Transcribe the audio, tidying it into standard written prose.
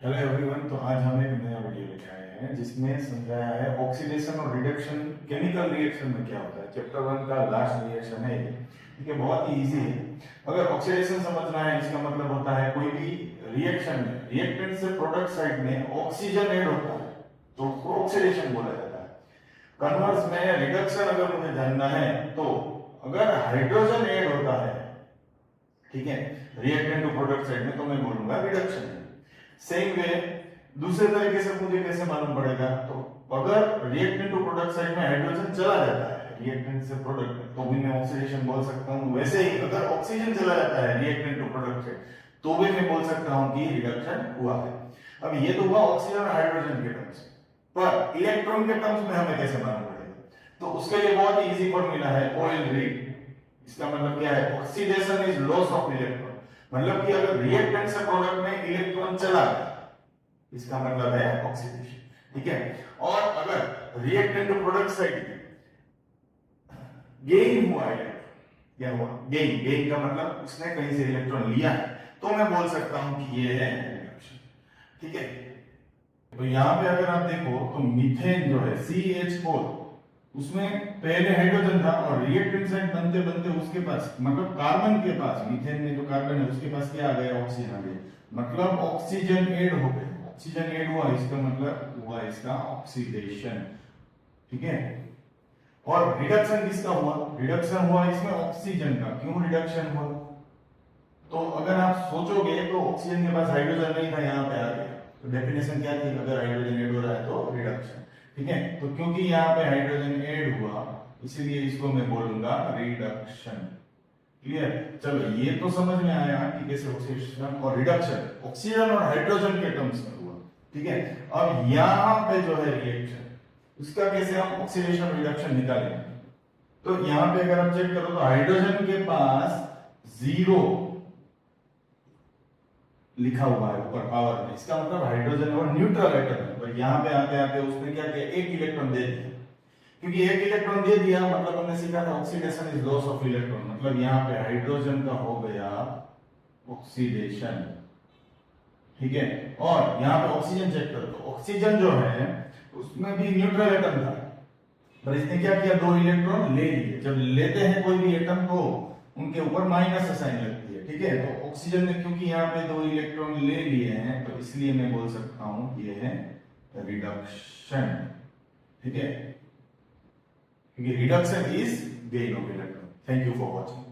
Hello everyone. तो आज हम एक नया वीडियो लेके आए हैं जिसमें समझाया है ऑक्सीडेशन और रिडक्शन केमिकल रिएक्शन में क्या होता है। चैप्टर 1 का लास्ट रिएक्शन है ये। ठीक है, बहुत ही इजी है। अगर ऑक्सीडेशन समझना है, इसका मतलब होता है कोई भी रिएक्शन में रिएक्टेंट से प्रोडक्ट साइड में ऑक्सीजन ऐड होता है तो उसको ऑक्सीडेशन बोला जाता है। कन्वर्स में रिडक्शन अगर मुझे जानना है तो अगर हाइड्रोजन ऐड होता है, ठीक है, रिएक्टेंट टू प्रोडक्ट साइड में, तो मैं बोलूंगा रिडक्शन। सेम वे दूसरे तरीके से मुझे कैसे मालूम पड़ेगा, तो अगर रिएक्टेंट टू प्रोडक्ट साइड में हाइड्रोजन चला जाता है रिएक्टेंट से प्रोडक्ट में तो भी मैं ऑक्सीडेशन बोल सकता हूं। वैसे ही अगर ऑक्सीजन चला जाता है रिएक्टेंट टू प्रोडक्ट साइड तो भी मैं बोल सकता हूं कि रिडक्शन हुआ है। अब ये तो हुआ ऑक्सीजन और हाइड्रोजन के टर्म्स में, पर इलेक्ट्रॉन के टर्म्स में हमें कैसे मालूम पड़ेगा? तो उसके लिए बहुत ही इजी फॉर्मूला है, ऑयल रीड। इसका मतलब क्या है? Oxidation is loss of electron. मतलब कि अगर रिएक्टेंट से प्रोडक्ट में इलेक्ट्रॉन चला गया, इसका मतलब है ऑक्सीडेशन। ठीक है, और अगर reactant to product side gain हुआ इलेक्ट्रॉन, क्या हुआ? गेन। गेन का मतलब उसने कहीं से इलेक्ट्रॉन लिया है, तो मैं बोल सकता हूं कि ये है रिडक्शन। ठीक है, तो यहां पे अगर आप देखो तो मीथेन जो है CH4, उसमें पहले हाइड्रोजन था और रिएक्टेंट साइड बनते बनते उसके पास, मतलब कार्बन के पास, मीथेन में जो कार्बन है उसके पास क्या आ गया? ऑक्सीजन आ गया। मतलब ऑक्सीजन ऐड हो गया। ऑक्सीजन ऐड हुआ, इसका मतलब हुआ इसका ऑक्सीडेशन। ठीक है, और रिडक्शन किसका हुआ? रिडक्शन हुआ इसमें ऑक्सीजन का। क्यों रिडक्शन हुआ? तो अगर आप सोचोगे तो ऑक्सीजन के पास हाइड्रोजन नहीं था, यहाँ पे आ गया। तो डेफिनेशन क्या थी? अगर हाइड्रोजन ऐड हो रहा है तो रिडक्शन। ठीक है, तो क्योंकि यहाँ पे हाइड्रोजन ऐड हुआ इसीलिए इसको मैं बोलूंगा रिडक्शन। क्लियर? चलो, ये तो समझ में आया कि कैसे ऑक्सीडेशन और रिडक्शन ऑक्सीजन और हाइड्रोजन के टर्म्स में हुआ। ठीक है, अब यहाँ पे जो है रिएक्शन, उसका कैसे हम ऑक्सीडेशन रिडक्शन निकालेंगे? तो यहाँ पे अगर आप चेक करो तो हाइड्रोजन के पास 0 लिखा हुआ है ऊपर पावर में। इसका मतलब हाइड्रोजन और न्यूट्रल एटम है, पर यहाँ पे आते आते उसने क्या किया? एक इलेक्ट्रॉन दे दिया। क्योंकि एक इलेक्ट्रॉन दे दिया मतलब हमने सीखा था oxidation is loss of electron. मतलब यहाँ पे हाइड्रोजन का हो गया ऑक्सीडेशन। ठीक है, और यहाँ पे ऑक्सीजन चेक करो तो ऑक्सीजन जो है उसमें भी न्यूट्रल एटम था, पर इसने क्या किया? 2 इलेक्ट्रॉन ले लिए। जब लेते हैं कोई भी एटम को, उनके ऊपर माइनस साइन लगती है। ठीक है, तो ऑक्सीजन ने क्योंकि यहाँ पे 2 इलेक्ट्रॉन ले लिए हैं तो इसलिए मैं बोल सकता हूं ये है रिडक्शन। ठीक है, क्योंकि reduction is gain of electron. Thank you for watching.